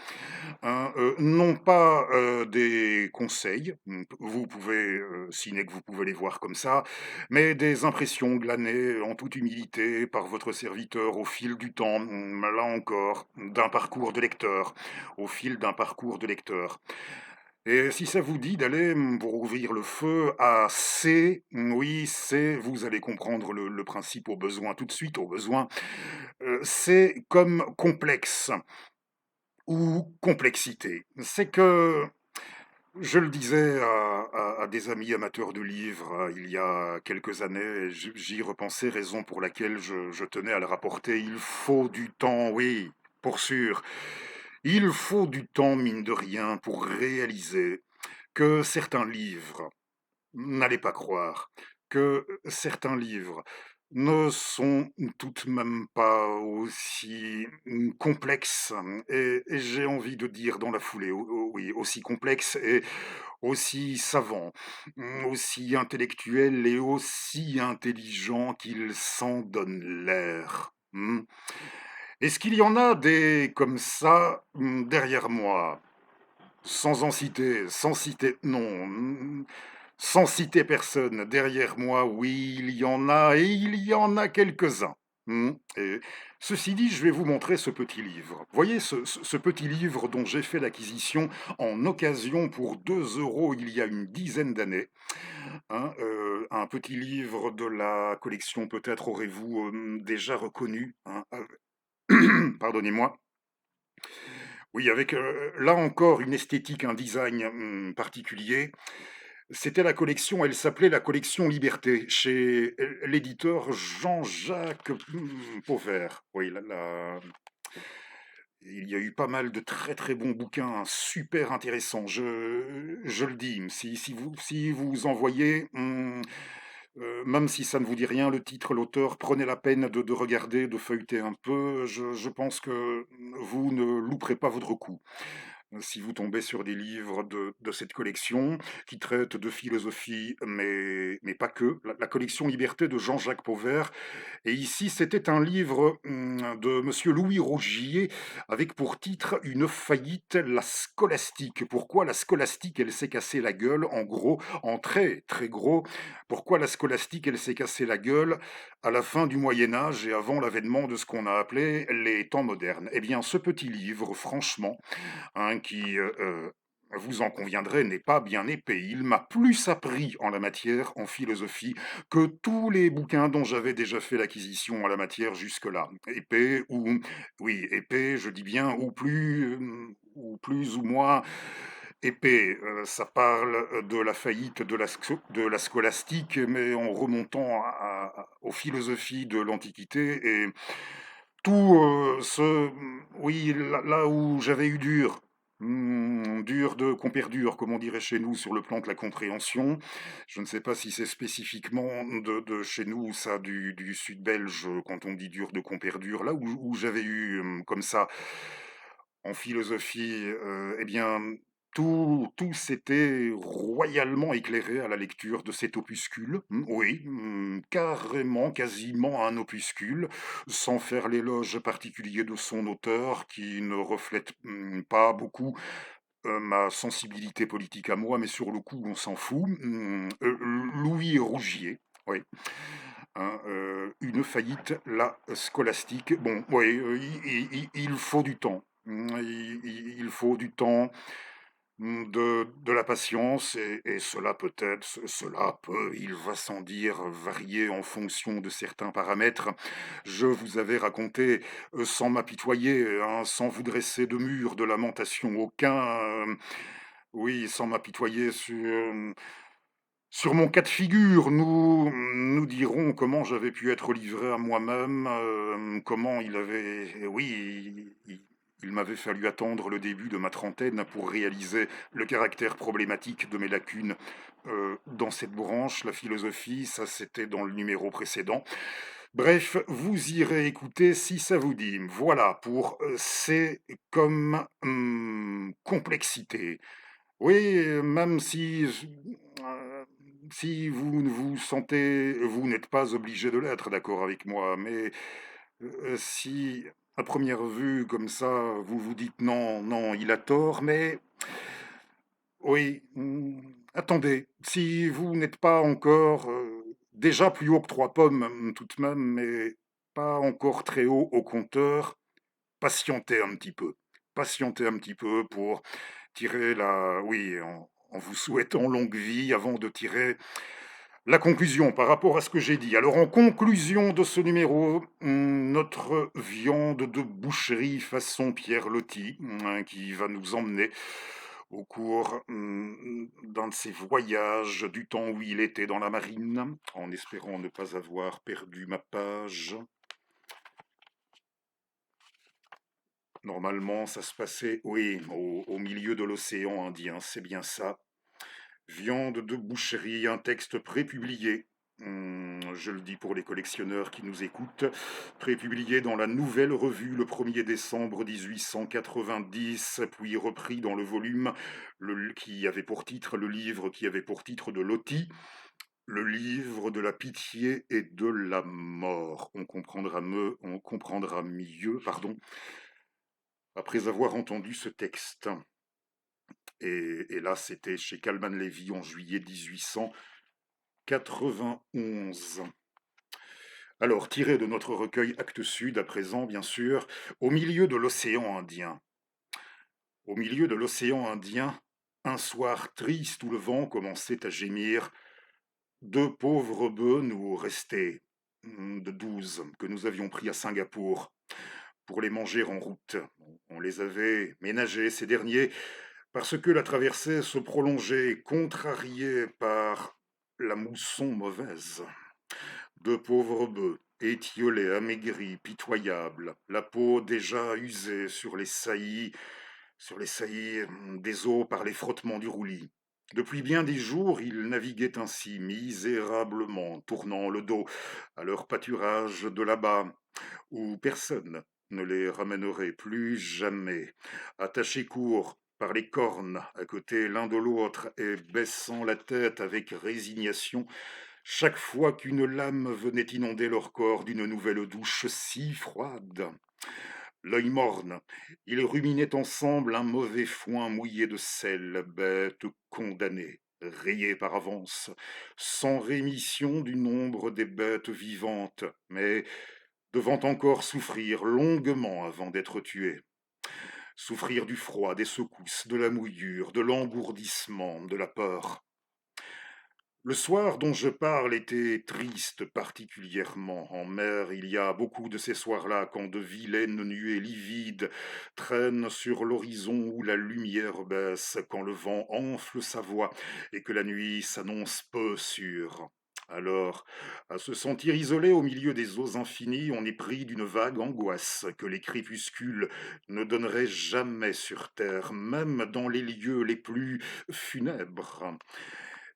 Hein, non pas des conseils, vous pouvez, si n'est que vous pouvez les voir comme ça, mais des impressions glanées en toute humilité par votre serviteur au fil du temps, là encore, d'un parcours de lecteur, au fil d'un parcours de lecteur. Et si ça vous dit d'aller pour ouvrir le feu à C, oui, C, vous allez comprendre le principe au besoin tout de suite, au besoin. C'est comme complexe ou complexité. C'est que je le disais à des amis amateurs de livres il y a quelques années, j'y repensais, raison pour laquelle je tenais à le rapporter. Il faut du temps, oui, pour sûr. Il faut du temps, mine de rien, pour réaliser que certains livres, n'allez pas croire, que certains livres ne sont tout de même pas aussi complexes et j'ai envie de dire dans la foulée, oui, aussi complexes et aussi savants, aussi intellectuels et aussi intelligents qu'ils s'en donnent l'air. Est-ce qu'il y en a des comme ça derrière moi? Sans citer, non, sans citer personne, derrière moi, oui, il y en a, et il y en a quelques-uns. Et ceci dit, je vais vous montrer ce petit livre. Voyez ce petit livre dont j'ai fait l'acquisition en occasion pour 2 euros il y a une dizaine d'années, hein, un petit livre de la collection, peut-être aurez-vous déjà reconnu, hein, pardonnez-moi. Oui, avec là encore une esthétique, un design particulier. C'était la collection, elle s'appelait la collection Liberté, chez l'éditeur Jean-Jacques Pauvert. Oui, Il y a eu pas mal de très, très bons bouquins super intéressants, je le dis. Si vous en voyez, même si ça ne vous dit rien, le titre, l'auteur, prenez la peine de regarder, de feuilleter un peu. Je pense que vous ne louperez pas votre coup. Si vous tombez sur des livres de cette collection qui traitent de philosophie, mais pas que. La collection Liberté de Jean-Jacques Pauvert. Et ici, c'était un livre de Monsieur Louis Rogier avec pour titre Une faillite, la scolastique. Pourquoi la scolastique, elle s'est cassée la gueule, en gros, en très très gros. Pourquoi la scolastique, elle s'est cassée la gueule à la fin du Moyen Âge et avant l'avènement de ce qu'on a appelé les temps modernes. Eh bien, ce petit livre, franchement, hein, qui, vous en conviendrez, n'est pas bien épais. Il m'a plus appris en la matière, en philosophie, que tous les bouquins dont j'avais déjà fait l'acquisition en la matière jusque-là. Épais ou, oui, épais, je dis bien, ou plus ou moins épais. Ça parle de la faillite de la scolastique, mais en remontant aux philosophies de l'Antiquité et tout oui, là où j'avais eu dur, dur de compère dur, comme on dirait chez nous, sur le plan de la compréhension. Je ne sais pas si c'est spécifiquement de chez nous, ça, du sud belge, quand on dit dur de compère dur. Là où j'avais eu, comme ça, en philosophie, eh bien, tout s'était royalement éclairé à la lecture de cet opuscule. Oui, carrément, quasiment un opuscule, sans faire l'éloge particulier de son auteur, qui ne reflète pas beaucoup ma sensibilité politique à moi, mais sur le coup, on s'en fout. Louis Rougier, oui. Hein, une faillite, la scolastique. Bon, oui, il faut du temps. Il faut du temps, de la patience, et cela peut-être, cela peut, il va sans dire, varier en fonction de certains paramètres. Je vous avais raconté, sans m'apitoyer, hein, sans vous dresser de mur de lamentation aucun, oui, sans m'apitoyer sur mon cas de figure. Nous dirons comment j'avais pu être livré à moi-même, comment il m'avait fallu attendre le début de ma trentaine pour réaliser le caractère problématique de mes lacunes, dans cette branche, la philosophie. Ça, c'était dans le numéro précédent. Bref, vous irez écouter si ça vous dit. Voilà pour, C'est comme, complexité. Oui, même si vous ne vous sentez vous n'êtes pas obligé de l'être, d'accord avec moi, mais, si à première vue, comme ça, vous vous dites: «Non, non, il a tort», mais oui, attendez, si vous n'êtes pas encore, déjà plus haut que 3 pommes, tout de même, mais pas encore très haut au compteur, patientez un petit peu. Patientez un petit peu pour tirer la oui, en vous souhaitant longue vie avant de tirer la conclusion par rapport à ce que j'ai dit. Alors, en conclusion de ce numéro, notre viande de boucherie façon Pierre Loti, qui va nous emmener au cours, d'un de ses voyages du temps où il était dans la marine, en espérant ne pas avoir perdu ma page. Normalement, ça se passait, oui, au milieu de l'océan Indien, c'est bien ça. Viande de boucherie, un texte prépublié. Je le dis pour les collectionneurs qui nous écoutent, prépublié dans la Nouvelle Revue le 1er décembre 1890, puis repris dans le volume qui avait pour titre, le livre qui avait pour titre de Loti, le livre de la pitié et de la mort. On comprendra mieux, pardon, après avoir entendu ce texte. Et là, c'était chez Calman Levy en juillet 1891. Alors, tiré de notre recueil Actes Sud, à présent, bien sûr, au milieu de l'océan Indien. Au milieu de l'océan Indien, un soir triste où le vent commençait à gémir, deux pauvres bœufs nous restaient, de 12, que nous avions pris à Singapour, pour les manger en route. On les avait ménagés, ces derniers, parce que la traversée se prolongeait, contrariée par la mousson mauvaise. Deux pauvres bœufs, étiolé, amaigri, pitoyable, la peau déjà usée sur les saillies des os par les frottements du roulis. Depuis bien des jours, ils naviguaient ainsi, misérablement, tournant le dos à leur pâturage de là-bas, où personne ne les ramènerait plus jamais, attachés court par les cornes à côté l'un de l'autre et baissant la tête avec résignation chaque fois qu'une lame venait inonder leur corps d'une nouvelle douche si froide. L'œil morne, ils ruminaient ensemble un mauvais foin mouillé de sel, bête condamnée, rayée par avance, sans rémission du nombre des bêtes vivantes, mais devant encore souffrir longuement avant d'être tuée. Souffrir du froid, des secousses, de la mouillure, de l'engourdissement, de la peur. Le soir dont je parle était triste particulièrement. En mer, il y a beaucoup de ces soirs-là quand de vilaines nuées livides traînent sur l'horizon où la lumière baisse, quand le vent enfle sa voix et que la nuit s'annonce peu sûre. Alors, à se sentir isolé au milieu des eaux infinies, on est pris d'une vague angoisse que les crépuscules ne donneraient jamais sur terre, même dans les lieux les plus funèbres.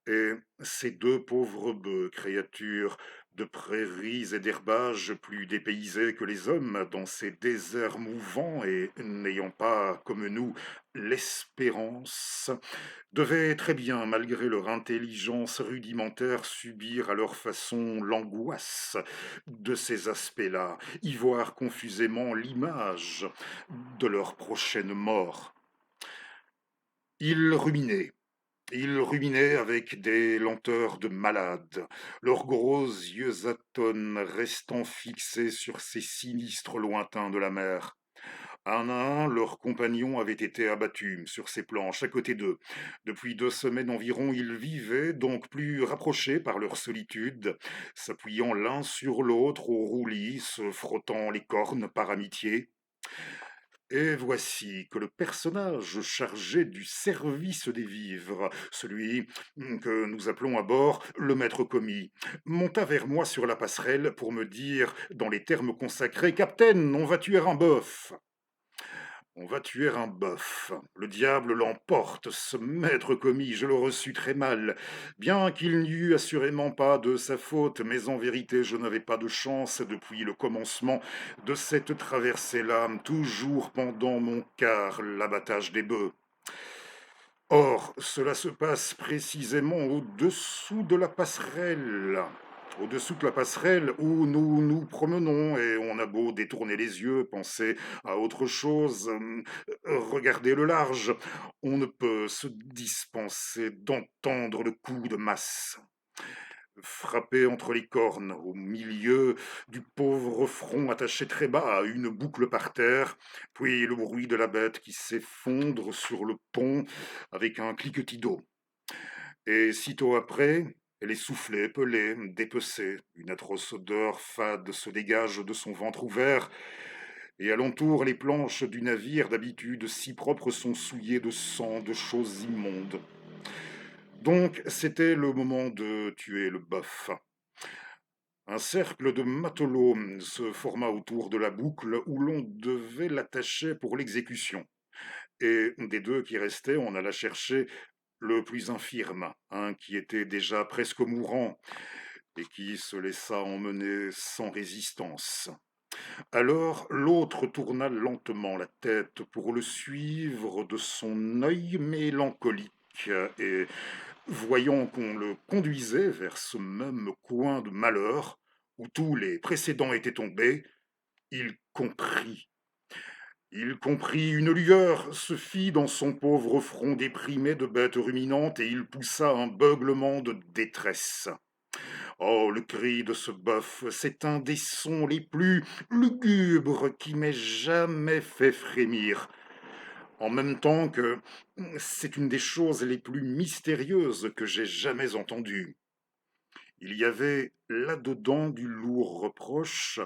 Et ces deux pauvres bœufs, créatures de prairies et d'herbages plus dépaysés que les hommes, dans ces déserts mouvants et n'ayant pas, comme nous, l'espérance, devaient très bien, malgré leur intelligence rudimentaire, subir à leur façon l'angoisse de ces aspects-là, y voir confusément l'image de leur prochaine mort. Ils ruminaient. Ils ruminaient avec des lenteurs de malades, leurs gros yeux atones restant fixés sur ces sinistres lointains de la mer. Un à un, leurs compagnons avaient été abattus sur ces planches à côté d'eux. Depuis 2 semaines environ, ils vivaient donc plus rapprochés par leur solitude, s'appuyant l'un sur l'autre au roulis, se frottant les cornes par amitié. Et voici que le personnage chargé du service des vivres, celui que nous appelons à bord le maître commis, monta vers moi sur la passerelle pour me dire, dans les termes consacrés: Capitaine, on va tuer un bœuf. On va tuer un bœuf. Le diable l'emporte, ce maître commis, je le reçus très mal. Bien qu'il n'y eût assurément pas de sa faute, mais en vérité je n'avais pas de chance depuis le commencement de cette traversée-là, toujours pendant mon quart l'abattage des bœufs. Or, cela se passe précisément au-dessous de la passerelle. Au-dessous de la passerelle où nous nous promenons et on a beau détourner les yeux, penser à autre chose, regarder le large, on ne peut se dispenser d'entendre le coup de masse frapper entre les cornes, au milieu du pauvre front attaché très bas à une boucle par terre, puis le bruit de la bête qui s'effondre sur le pont avec un cliquetis d'eau. Et sitôt après, elle est soufflée, pelée, dépecée. Une atroce odeur fade se dégage de son ventre ouvert, et alentour les planches du navire, d'habitude si propres, sont souillées de sang, de choses immondes. Donc, c'était le moment de tuer le bœuf. Un cercle de matelots se forma autour de la boucle où l'on devait l'attacher pour l'exécution. Et des deux qui restaient, on alla chercher le plus infirme, un qui était déjà presque mourant et qui se laissa emmener sans résistance. Alors l'autre tourna lentement la tête pour le suivre de son œil mélancolique et, voyant qu'on le conduisait vers ce même coin de malheur où tous les précédents étaient tombés, il comprit. Il comprit, une lueur se fit dans son pauvre front déprimé de bête ruminante et il poussa un beuglement de détresse. Oh, le cri de ce bœuf, c'est un des sons les plus lugubres qui m'ait jamais fait frémir. En même temps que c'est une des choses les plus mystérieuses que j'ai jamais entendues. Il y avait là-dedans du lourd reproche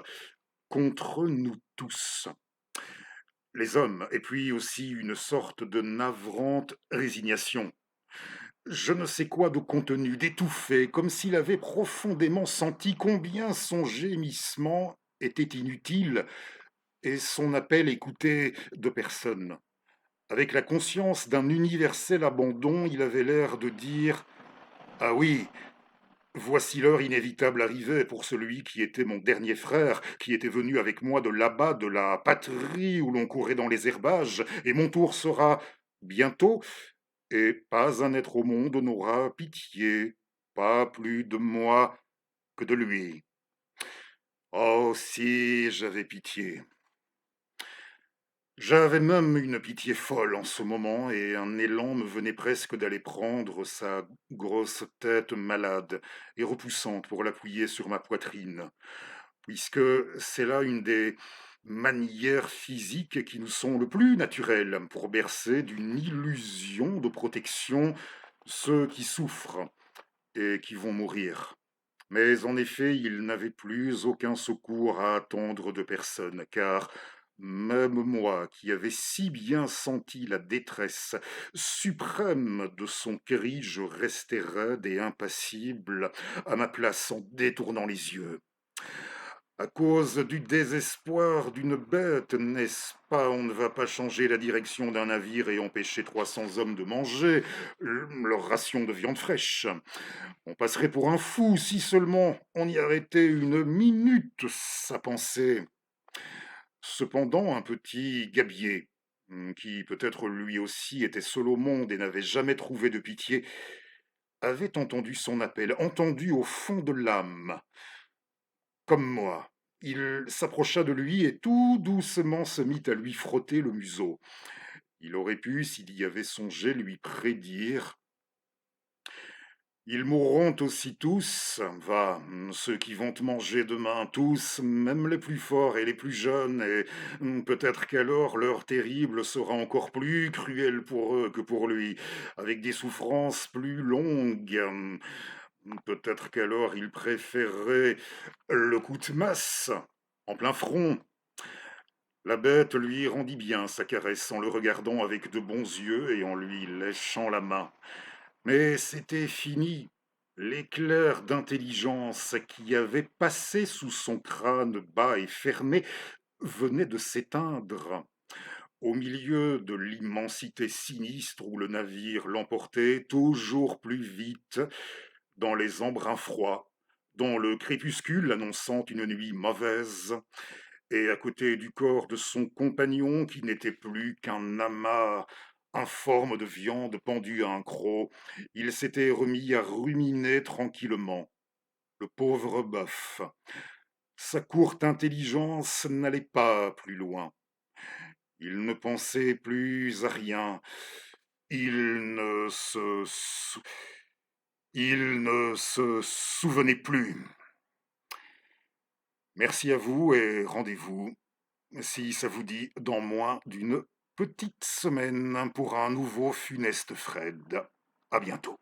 contre nous tous, les hommes, et puis aussi une sorte de navrante résignation. je ne sais quoi de contenu, d'étouffé, comme s'il avait profondément senti combien son gémissement était inutile et son appel écouté de personne. Avec la conscience d'un universel abandon, il avait l'air de dire: «Ah oui, voici l'heure inévitable arrivée pour celui qui était mon dernier frère, qui était venu avec moi de là-bas, de la patrie où l'on courait dans les herbages, et mon tour sera bientôt, et pas un être au monde n'aura pitié, pas plus de moi que de lui. Oh, si j'avais pitié. J'avais même une pitié folle en ce moment, et un élan me venait presque d'aller prendre sa grosse tête malade et repoussante pour l'appuyer sur ma poitrine, puisque c'est là une des manières physiques qui nous sont le plus naturelles pour bercer d'une illusion de protection ceux qui souffrent et qui vont mourir. Mais en effet, il n'avait plus aucun secours à attendre de personne, car même moi, qui avais si bien senti la détresse suprême de son cri, je restais raide et impassible à ma place en détournant les yeux. À cause du désespoir d'une bête, n'est-ce pas? On ne va pas changer la direction d'un navire et empêcher 300 hommes de manger leur ration de viande fraîche. On passerait pour un fou si seulement on y arrêtait une minute sa pensée. Cependant, un petit gabier, qui peut-être lui aussi était seul au monde et n'avait jamais trouvé de pitié, avait entendu son appel, entendu au fond de l'âme, comme moi. Il s'approcha de lui et tout doucement se mit à lui frotter le museau. Il aurait pu, s'il y avait songé, lui prédire: ils mourront aussi tous, va, ceux qui vont te manger demain, tous, même les plus forts et les plus jeunes, et peut-être qu'alors l'heure terrible sera encore plus cruelle pour eux que pour lui, avec des souffrances plus longues. Peut-être qu'alors il préférerait le coup de masse en plein front. La bête lui rendit bien sa caresse en le regardant avec de bons yeux et en lui léchant la main. Mais c'était fini. L'éclair d'intelligence qui avait passé sous son crâne bas et fermé venait de s'éteindre. Au milieu de l'immensité sinistre où le navire l'emportait toujours plus vite, dans les embruns froids, dans le crépuscule annonçant une nuit mauvaise, et à côté du corps de son compagnon qui n'était plus qu'un amas informe de viande pendue à un croc, il s'était remis à ruminer tranquillement. Le pauvre bœuf. Sa courte intelligence n'allait pas plus loin. Il ne pensait plus à rien. Il ne se, sou- il ne se souvenait plus. Merci à vous et rendez-vous, si ça vous dit, dans moins d'une petite semaine pour un nouveau funeste Fred. À bientôt.